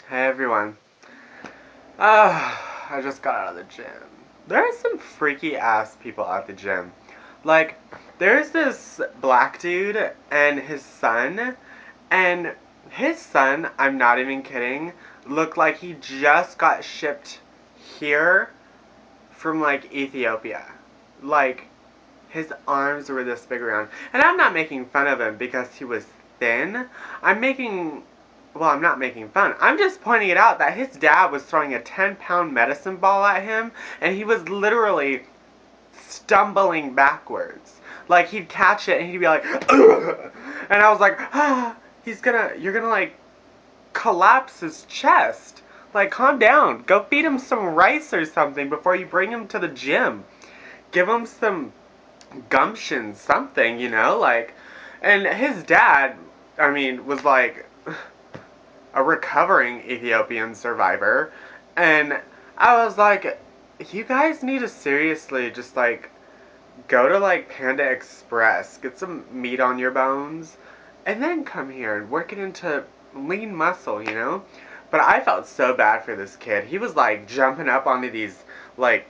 Hey everyone. I just got out of the gym. There are some freaky ass people at the gym. Like, there's this black dude and and his son, I'm not even kidding, looked like he just got shipped here from like Ethiopia. Like, his arms were this big around. And I'm not making fun of him because he was thin. I'm not making fun. I'm just pointing it out that his dad was throwing a 10-pound medicine ball at him, and he was literally stumbling backwards. Like, he'd catch it and he'd be like, ugh! And I was like, you're gonna like collapse his chest. Like, calm down. Go feed him some rice or something before you bring him to the gym. Give him some gumption, something, like. And his dad, was like a recovering Ethiopian survivor, and I was like, you guys need to seriously just like go to like Panda Express, get some meat on your bones, and then come here and work it into lean muscle. But I felt so bad for this kid. He was like jumping up onto these like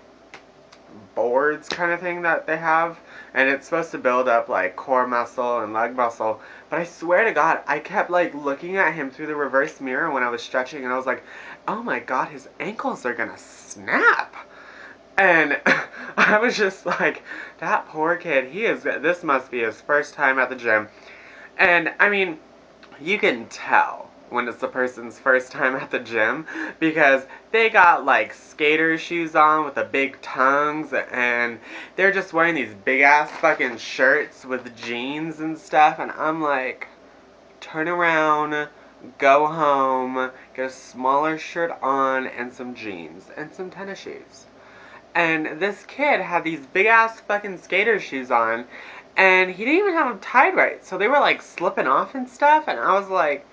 boards kind of thing that they have, and it's supposed to build up like core muscle and leg muscle. But I swear to God, I kept like looking at him through the reverse mirror when I was stretching, and I was like, oh my God, his ankles are gonna snap. And I was just like, that poor kid, this must be his first time at the gym. And you can tell when it's the person's first time at the gym because they got like skater shoes on with the big tongues, and they're just wearing these big ass fucking shirts with jeans and stuff, and I'm like, turn around, go home, get a smaller shirt on and some jeans and some tennis shoes. And this kid had these big ass fucking skater shoes on, and he didn't even have them tied right, so they were like slipping off and stuff, and I was like,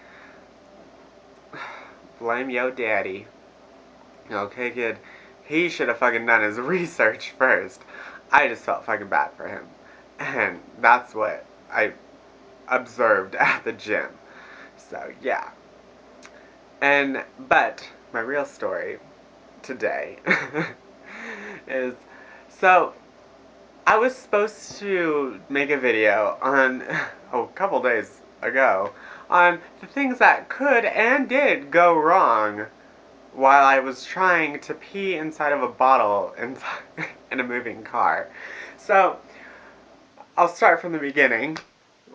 blame yo daddy. Okay, kid. He should have fucking done his research first. I just felt fucking bad for him. And that's what I observed at the gym. So, yeah. But my real story today is, so I was supposed to make a video on a couple days ago on the things that could and did go wrong while I was trying to pee inside of a bottle in a moving car. So, I'll start from the beginning.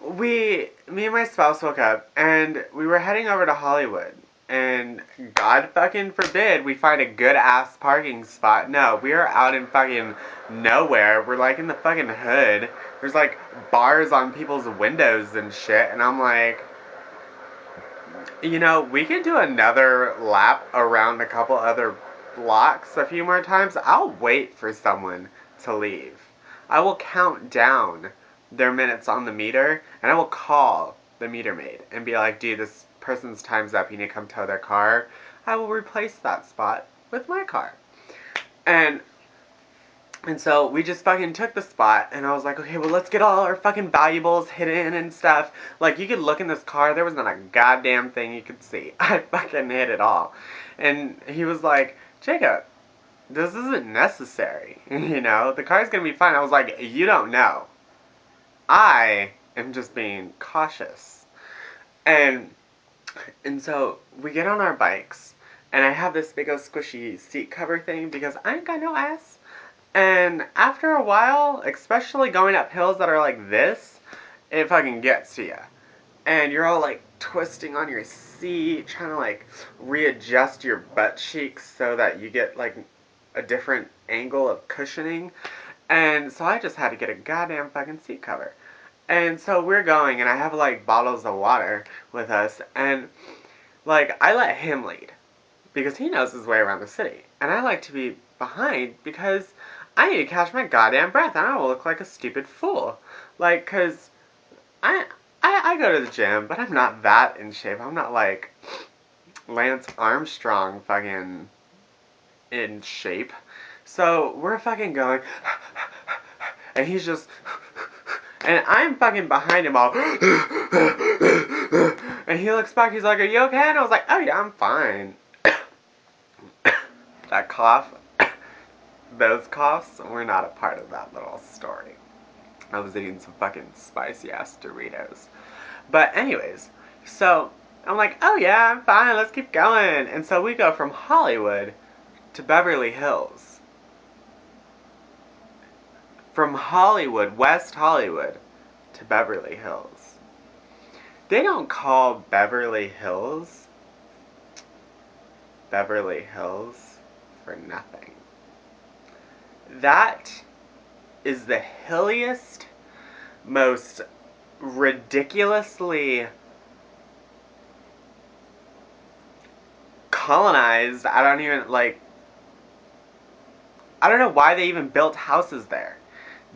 Me and my spouse woke up and we were heading over to Hollywood. And God fucking forbid we find a good ass parking spot. No, we are out in fucking nowhere. We're like in the fucking hood. There's like bars on people's windows and shit. And I'm like, we could do another lap around a couple other blocks a few more times. I'll wait for someone to leave. I will count down their minutes on the meter, and I will call the meter maid and be like, dude, this person's time's up. You need to come tow their car. I will replace that spot with my car. And so we just fucking took the spot, and I was like, okay, well, let's get all our fucking valuables hidden and stuff. Like, you could look in this car, there was not a goddamn thing you could see. I fucking hid it all. And he was like, Jacob, this isn't necessary. The car's gonna be fine. I was like, you don't know. I am just being cautious. And so we get on our bikes, and I have this big old squishy seat cover thing because I ain't got no ass. And after a while, especially going up hills that are like this, it fucking gets to you. And you're all like twisting on your seat, trying to like readjust your butt cheeks so that you get like a different angle of cushioning. And so I just had to get a goddamn fucking seat cover. And so we're going, and I have like bottles of water with us, and like I let him lead because he knows his way around the city. And I like to be behind because I need to catch my goddamn breath. I don't look like a stupid fool. Like, cause I go to the gym, but I'm not that in shape. I'm not like Lance Armstrong fucking in shape. So we're fucking going, and he's just, and I'm fucking behind him all, and And he looks back, he's like, are you okay? And I was like, oh yeah, I'm fine. That cough, those coughs were not a part of that little story. I was eating some fucking spicy ass Doritos. But anyways, so I'm like, oh yeah, I'm fine, let's keep going. And so we go from Hollywood to Beverly Hills. From Hollywood, West Hollywood, to Beverly Hills. They don't call Beverly Hills Beverly Hills for nothing. That is the hilliest, most ridiculously colonized, I don't know why they even built houses there.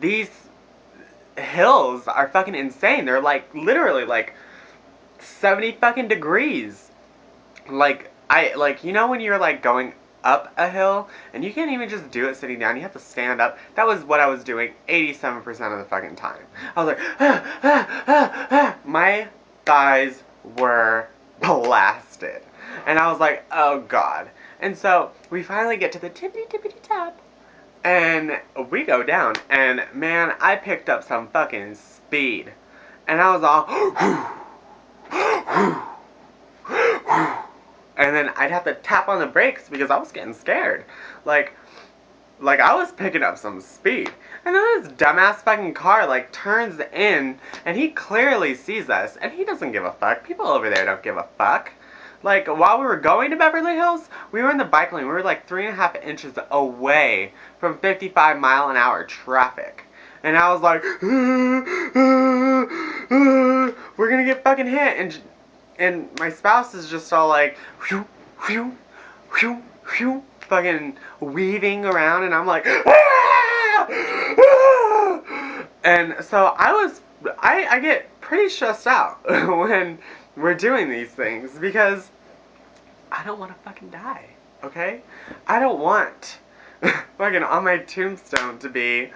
These hills are fucking insane. They're like literally like 70 fucking degrees. Like you know when you're like going up a hill and you can't even just do it sitting down, you have to stand up. That was what I was doing 87% of the fucking time. I was like my thighs were blasted. And I was like, oh god. And so we finally get to the tippity top. And we go down, and man, I picked up some fucking speed. And I was all, and then I'd have to tap on the brakes because I was getting scared. Like I was picking up some speed. And then this dumbass fucking car, like, turns in, and he clearly sees us, and he doesn't give a fuck. People over there don't give a fuck. Like, while we were going to Beverly Hills, we were in the bike lane. We were like 3.5 inches away from 55-mile-an-hour traffic. And I was like, we're gonna get fucking hit. And my spouse is just all like, whew, whew, whew, whew, fucking weaving around. And I'm like, and so I get pretty stressed out when we're doing these things because I don't want to fucking die, okay? I don't want fucking on my tombstone to be,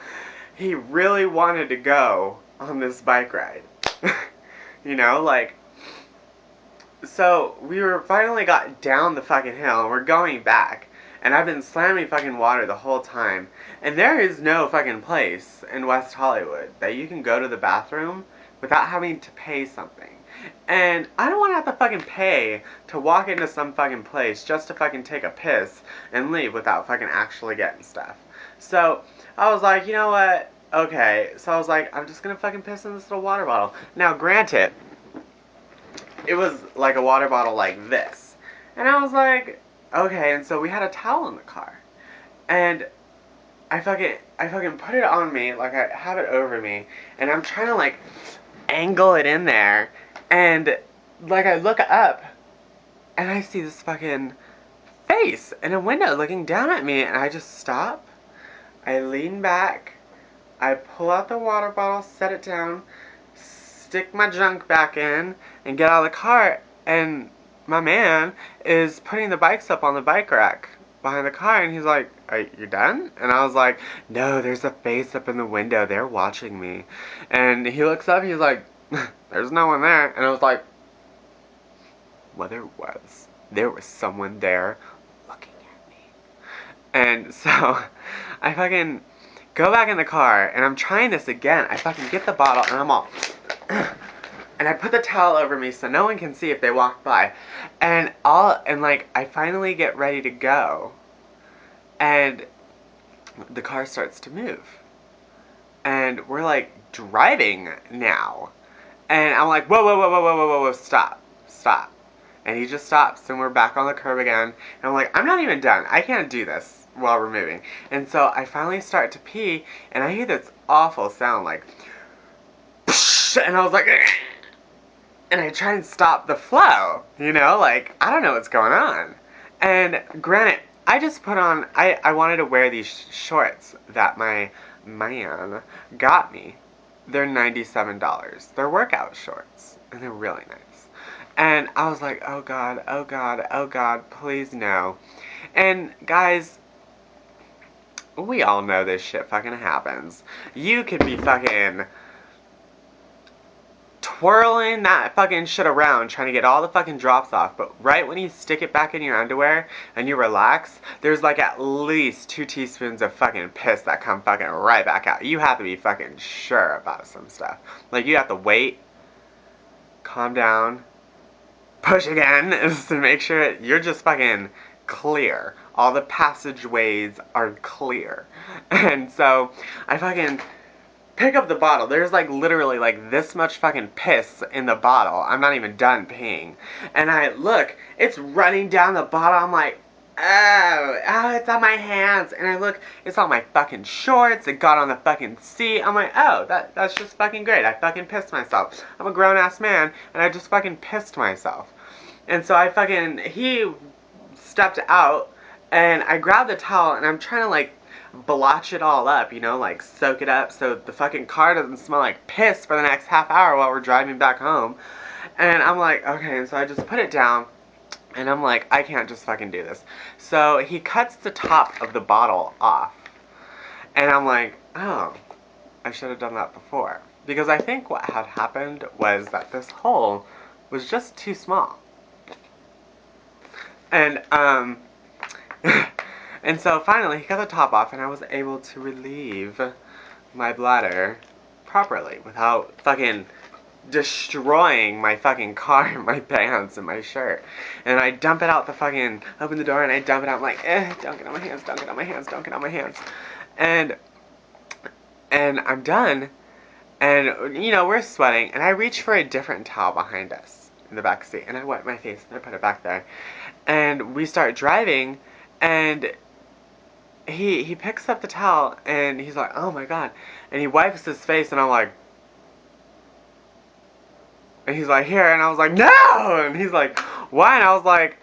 he really wanted to go on this bike ride. You know, like, so we finally got down the fucking hill and we're going back. And I've been slamming fucking water the whole time. And there is no fucking place in West Hollywood that you can go to the bathroom without having to pay something. And I don't want to have to fucking pay to walk into some fucking place just to fucking take a piss and leave without fucking actually getting stuff. So I was like, you know what? Okay. So I was like, I'm just gonna fucking piss in this little water bottle. Now, granted, it was like a water bottle like this. And I was like, okay. And so we had a towel in the car. And I fucking put it on me, like I have it over me, and I'm trying to like angle it in there, and like I look up, and I see this fucking face in a window looking down at me, and I just stop, I lean back, I pull out the water bottle, set it down, stick my junk back in, and get out of the car, and my man is putting the bikes up on the bike rack behind the car, and he's like, are you done? And I was like, no, there's a face up in the window, they're watching me. And he looks up, he's like, there's no one there. And I was like, well, there was someone there looking at me. And so I fucking go back in the car, and I'm trying this again. I fucking get the bottle, and I'm all and I put the towel over me so no one can see if they walk by. And like I finally get ready to go. And the car starts to move. And we're like driving now. And I'm like, whoa, whoa, whoa, whoa, whoa, whoa, whoa, stop. Stop. And he just stops, and we're back on the curb again. And I'm like, I'm not even done. I can't do this while we're moving. And so I finally start to pee, and I hear this awful sound like, and I was like, and I try and stop the flow, you know, like, I don't know what's going on. And granted, I just put on, I wanted to wear these shorts that my man got me. They're $97. They're workout shorts, and they're really nice. And I was like, oh god, oh god, oh god, please no. And guys, we all know this shit fucking happens. You could be fucking twirling that fucking shit around trying to get all the fucking drops off, but right when you stick it back in your underwear and you relax, there's like at least 2 teaspoons of fucking piss that come fucking right back out. You have to be fucking sure about some stuff. Like, you have to wait, calm down, push again to make sure you're just fucking clear. All the passageways are clear. And so I fucking pick up the bottle. There's like literally like this much fucking piss in the bottle. I'm not even done peeing. And I look, it's running down the bottle. I'm like, oh, it's on my hands. And I look, it's on my fucking shorts. It got on the fucking seat. I'm like, oh, that's just fucking great. I fucking pissed myself. I'm a grown ass man and I just fucking pissed myself. And so he stepped out and I grabbed the towel and I'm trying to like blotch it all up, you know, like soak it up so the fucking car doesn't smell like piss for the next half hour while we're driving back home. And I'm like, okay, so I just put it down and I'm like, I can't just fucking do this. So he cuts the top of the bottle off. And I'm like, oh, I should have done that before. Because I think what had happened was that this hole was just too small. And, and so finally he got the top off and I was able to relieve my bladder properly without fucking destroying my fucking car and my pants and my shirt. And I dump it out open the door and I dump it out. I'm like, don't get on my hands, don't get on my hands, don't get on my hands. And I'm done. And, you know, we're sweating. And I reach for a different towel behind us in the back seat. And I wipe my face and I put it back there. And we start driving. And he picks up the towel and he's like, oh my god. And he wipes his face and I'm like, and he's like, here. And I was like, no! And he's like, why? And I was like,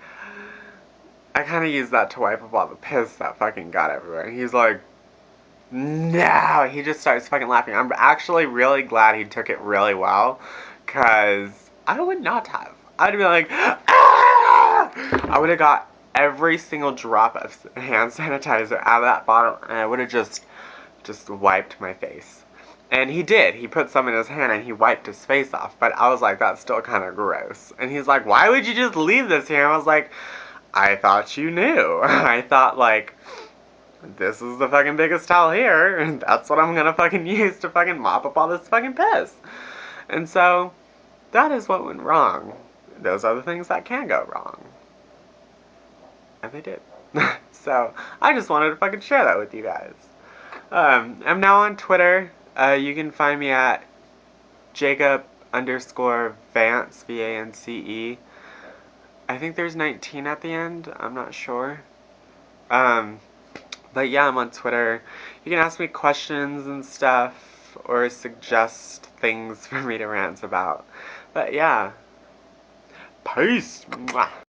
I kind of used that to wipe up all the piss that fucking got everywhere. And he's like, no! He just starts fucking laughing. I'm actually really glad he took it really well. Because I would not have. I'd be like, ah! I would have got every single drop of hand sanitizer out of that bottle. And I would have just wiped my face. And he did. He put some in his hand and he wiped his face off. But I was like, that's still kind of gross. And he's like, why would you just leave this here? And I was like, I thought you knew. I thought, like, this is the fucking biggest towel here. And that's what I'm gonna fucking use to fucking mop up all this fucking piss. And so, that is what went wrong. Those are the things that can go wrong. And they did. So, I just wanted to fucking share that with you guys. I'm now on Twitter. You can find me at Jacob_Vance, V-A-N-C-E. I think there's 19 at the end. I'm not sure. But yeah, I'm on Twitter. You can ask me questions and stuff, or suggest things for me to rant about. But yeah. Peace! Mwah.